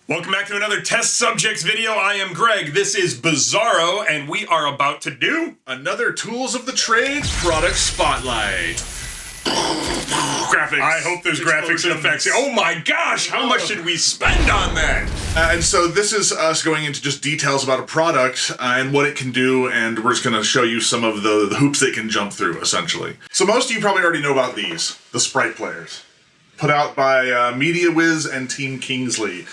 Welcome back to another Test Subjects video. I am Greg, this is Bizarro, and we are about to do another Tools of the Trade product spotlight. Graphics. I hope there's graphics and effects. Oh my gosh, how much did we spend on that? And so this is us going into just details about a product and what it can do, and we're just going to show you some of the hoops it can jump through, essentially. So most of you probably already know about these, the Sprite players. Put out by MediaWiz and Team Kingsley.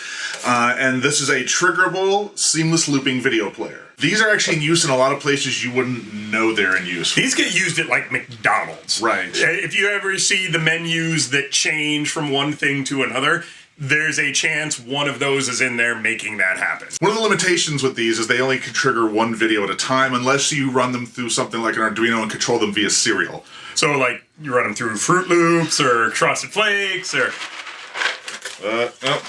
And this is a triggerable, seamless looping video player. These are actually in use in a lot of places you wouldn't know they're in use. These get used at like McDonald's. Right. If you ever see the menus that change from one thing to another, there's a chance one of those is in there making that happen. One of the limitations with these is they only can trigger one video at a time unless you run them through something like an Arduino and control them via serial. So like you run them through Fruit Loops or Frosted Flakes or...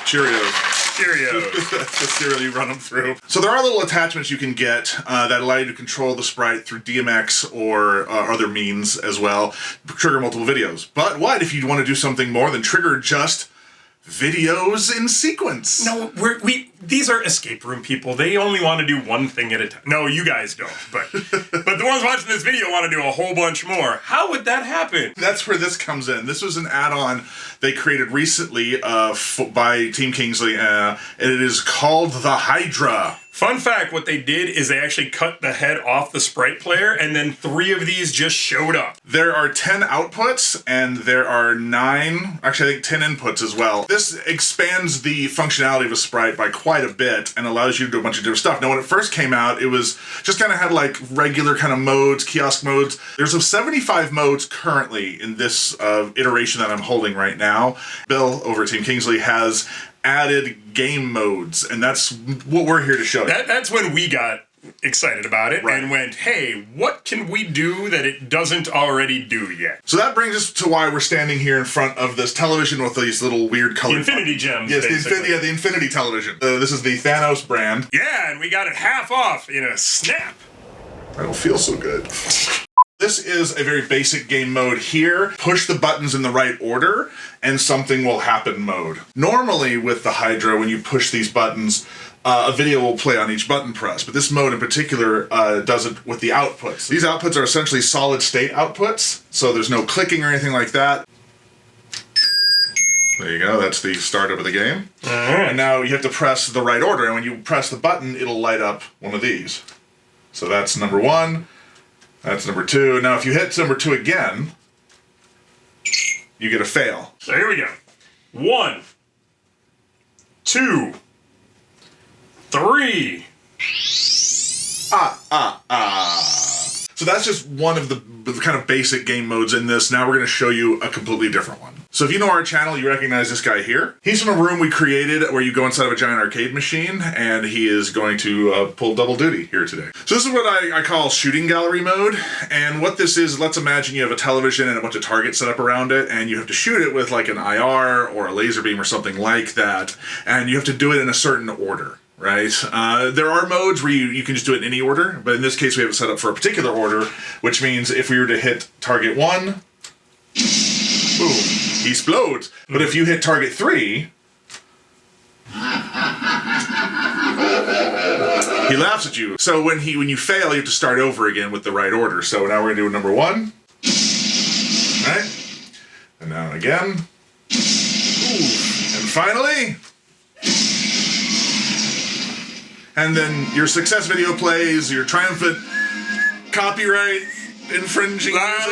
Cheerios. That's the serial you run them through. So there are little attachments you can get that allow you to control the sprite through DMX or other means as well, trigger multiple videos. But what if you want to do something more than trigger just videos in sequence? No, these are escape room people. They only want to do one thing at a time. No, you guys don't, but the ones watching this video want to do a whole bunch more. How would that happen? That's where this comes in. This was an add-on they created recently by Team Kingsley, and it is called the Hydra. Fun fact, what they did is they actually cut the head off the sprite player, and then 3 of these just showed up. There are 10 outputs, and there are 9, actually I think 10 inputs as well. This expands the functionality of a sprite by quite a bit, and allows you to do a bunch of different stuff. Now when it first came out, it was just kind of had like regular kind of modes, kiosk modes. There's 75 modes currently in this iteration that I'm holding right now. Bill over at Team Kingsley has added game modes, and that's what we're here to show you. That's when we got excited about it, right, and went, hey, what can we do that it doesn't already do yet? So that brings us to why we're standing here in front of this television with these little weird colored... Infinity gems, yes, the Infinity television. This is the Thanos brand. Yeah, and we got it half off in a snap. I don't feel so good. This is a very basic game mode here. Push the buttons in the right order and something will happen mode. Normally with the Hydra, when you push these buttons, a video will play on each button press, but this mode in particular does it with the outputs. These outputs are essentially solid state outputs, so there's no clicking or anything like that. There you go, that's the startup of the game. And now you have to press the right order, and when you press the button, it'll light up one of these. So that's number 1. That's number 2. Now, if you hit number 2 again, you get a fail. So here we go. 1, 2, 3. So that's just one of the kind of basic game modes in this. Now we're going to show you a completely different one. So if you know our channel, you recognize this guy here. He's from a room we created where you go inside of a giant arcade machine, and he is going to pull double duty here today. So this is what I call shooting gallery mode. And what this is, let's imagine you have a television and a bunch of targets set up around it, and you have to shoot it with like an IR or a laser beam or something like that. And you have to do it in a certain order. Right? There are modes where you can just do it in any order, but in this case we have it set up for a particular order, which means if we were to hit target 1, boom, he explodes. But if you hit target 3, he laughs at you. So when you fail, you have to start over again with the right order. So now we're going to do number 1. Right? And now again. And finally... And then your success video plays, your triumphant copyright infringing music plays.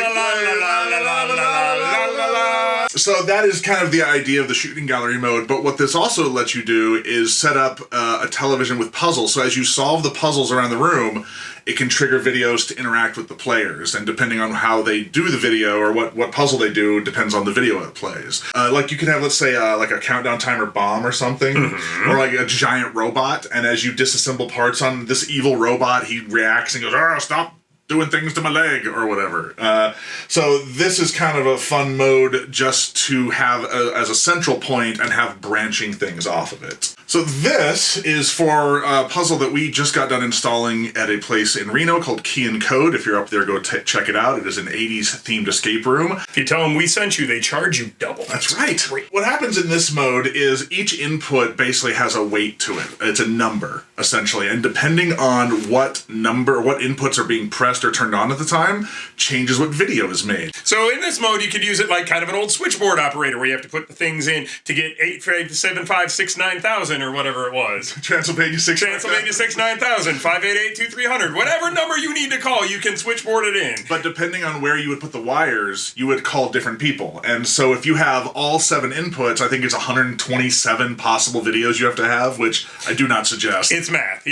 So that is kind of the idea of the shooting gallery mode, but what this also lets you do is set up a television with puzzles. So as you solve the puzzles around the room, it can trigger videos to interact with the players, and depending on how they do the video or what puzzle they do depends on the video it plays. Like you can have, let's say, like a countdown timer bomb or something, or like a giant robot, and as you disassemble parts on this evil robot, he reacts and goes, "Oh, stop doing things to my leg or whatever. So this is kind of a fun mode just to have as a central point and have branching things off of it. So this is for a puzzle that we just got done installing at a place in Reno called Key and Code. If you're up there, go check it out. It is an 80s themed escape room. If you tell them we sent you, they charge you double. That's right. What happens in this mode is each input basically has a weight to it. It's a number, essentially. And depending on what inputs are being pressed or turned on at the time, changes what video is made. So in this mode, you could use it like kind of an old switchboard operator where you have to put the things in to get 857569000 or whatever it was. Transylvania 69000, 588-2300, whatever number you need to call, you can switchboard it in. But depending on where you would put the wires, you would call different people. And so if you have all 7 inputs, I think it's 127 possible videos you have to have, which I do not suggest. It's math.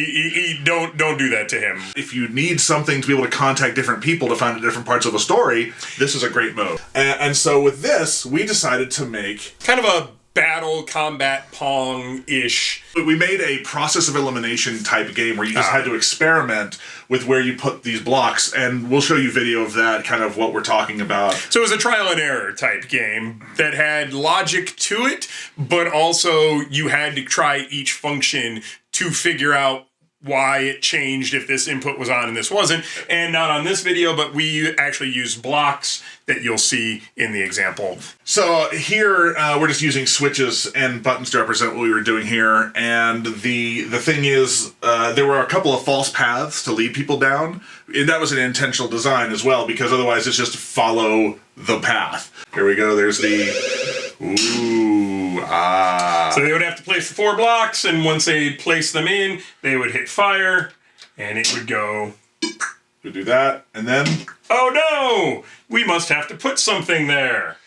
Don't do that to him. If you need something to be able to contact different people to find different parts of a story, this is a great mode. And so with this, we decided to make kind of a battle combat Pong-ish. We made a process of elimination type game where you just had to experiment with where you put these blocks, and we'll show you video of that, kind of what we're talking about. So it was a trial and error type game that had logic to it, but also you had to try each function to figure out why it changed if this input was on and this wasn't. And not on this video, but we actually used blocks that you'll see in the example. So here we're just using switches and buttons to represent what we were doing here. And the thing is, there were a couple of false paths to lead people down. And that was an intentional design as well, because otherwise it's just follow the path. Here we go. There's the... So they would have to place the 4 blocks, and once they place them in, they would hit fire, and it would go... We do that, and then... Oh no! We must have to put something there.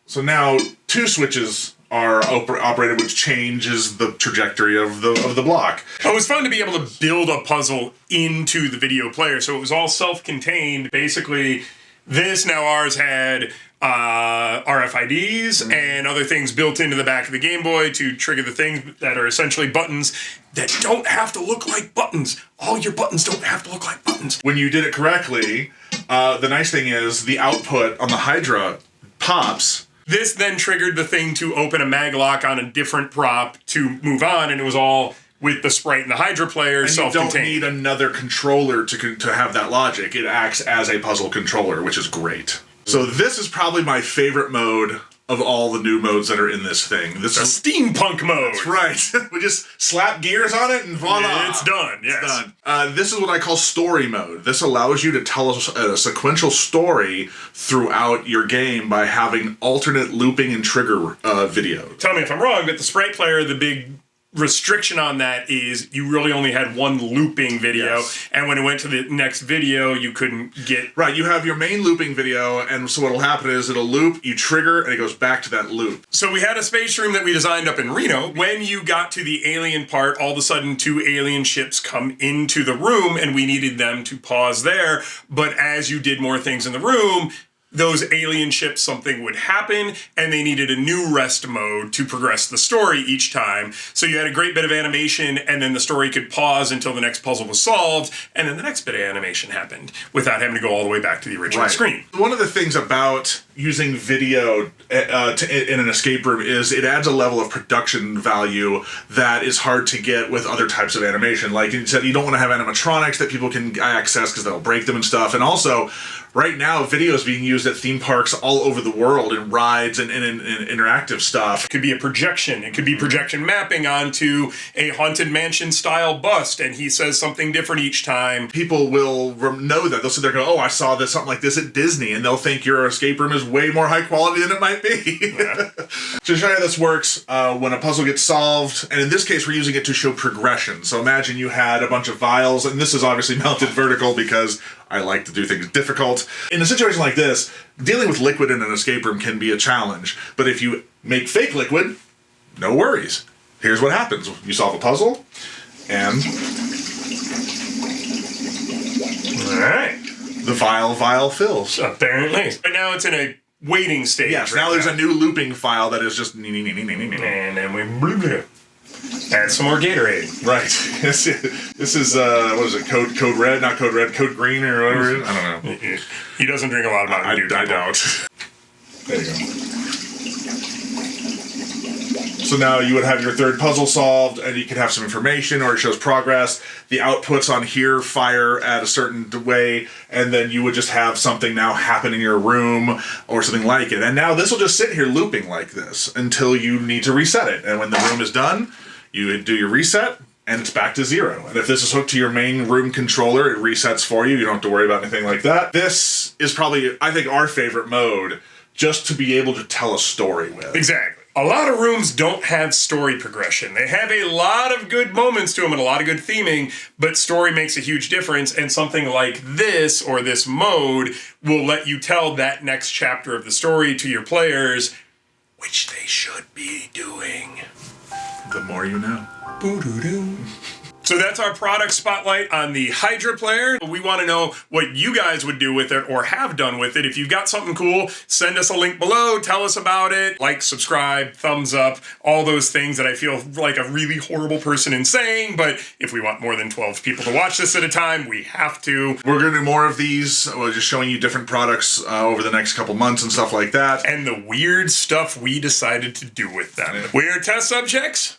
So now 2 switches are operated, which changes the trajectory of the block. It was fun to be able to build a puzzle into the video player, so it was all self-contained. Basically, ours had RFIDs and other things built into the back of the Game Boy to trigger the things that are essentially buttons that don't have to look like buttons. All your buttons don't have to look like buttons. When you did it correctly, the nice thing is the output on the Hydra pops. This then triggered the thing to open a mag lock on a different prop to move on, and it was all with the sprite and the Hydra player self-contained. You don't need another controller to have that logic. It acts as a puzzle controller, which is great. So this is probably my favorite mode of all the new modes that are in this thing. This is steampunk mode. That's right. We just slap gears on it and voila. Yeah, it's done. Yes. It's done. This is what I call story mode. This allows you to tell a sequential story throughout your game by having alternate looping and trigger video. Tell me if I'm wrong, but the sprite player, the big restriction on that is you really only had one looping video, and when it went to the next video, you couldn't get... Right, you have your main looping video, and so what'll happen is it'll loop, you trigger, and it goes back to that loop. So we had a space room that we designed up in Reno. When you got to the alien part, all of a sudden 2 alien ships come into the room, and we needed them to pause there, but as you did more things in the room, those alien ships, something would happen, and they needed a new rest mode to progress the story each time. So you had a great bit of animation, and then the story could pause until the next puzzle was solved, and then the next bit of animation happened without having to go all the way back to the original screen. One of the things about using video in an escape room is it adds a level of production value that is hard to get with other types of animation. Like you said, you don't want to have animatronics that people can access because they'll break them and stuff. And also, right now, video is being used at theme parks all over the world in rides and in interactive stuff. It could be a projection. It could be projection mapping onto a Haunted Mansion style bust, and he says something different each time. People will know that. They'll sit there and go, oh, I saw this something like this at Disney, and they'll think your escape room is way more high quality than it might be. Yeah. To show you how this works, when a puzzle gets solved, and in this case we're using it to show progression. So imagine you had a bunch of vials, and this is obviously mounted vertical because I like to do things difficult. In a situation like this, dealing with liquid in an escape room can be a challenge. But if you make fake liquid, no worries. Here's what happens. You solve a puzzle, and... Alright. The vial fills. Apparently. But now it's in a waiting stage. Yes, now there's a new looping file that is just... And then we... Add some more Gatorade. Right. This is what is it? Code red, not code red, code green or whatever it is. I don't know. He doesn't drink a lot of Mountain Dew. I don't. There you go. So now you would have your third puzzle solved, and you can have some information, or it shows progress. The outputs on here fire at a certain way, and then you would just have something now happen in your room, or something like it. And now this will just sit here looping like this until you need to reset it. And when the room is done, you do your reset, and it's back to 0. And if this is hooked to your main room controller, it resets for you. You don't have to worry about anything like that. This is probably, I think, our favorite mode, just to be able to tell a story with. Exactly. A lot of rooms don't have story progression. They have a lot of good moments to them and a lot of good theming, but story makes a huge difference, and something like this, or this mode, will let you tell that next chapter of the story to your players, which they should be doing. The more you know. Boo-doo-doo. So that's our product spotlight on the Hydra player. We want to know what you guys would do with it or have done with it. If you've got something cool, send us a link below, tell us about it, like, subscribe, thumbs up, all those things that I feel like a really horrible person in saying, but if we want more than 12 people to watch this at a time, we have to. We're going to do more of these. We're just showing you different products over the next couple months and stuff like that. And the weird stuff we decided to do with them. Yeah. We're test subjects.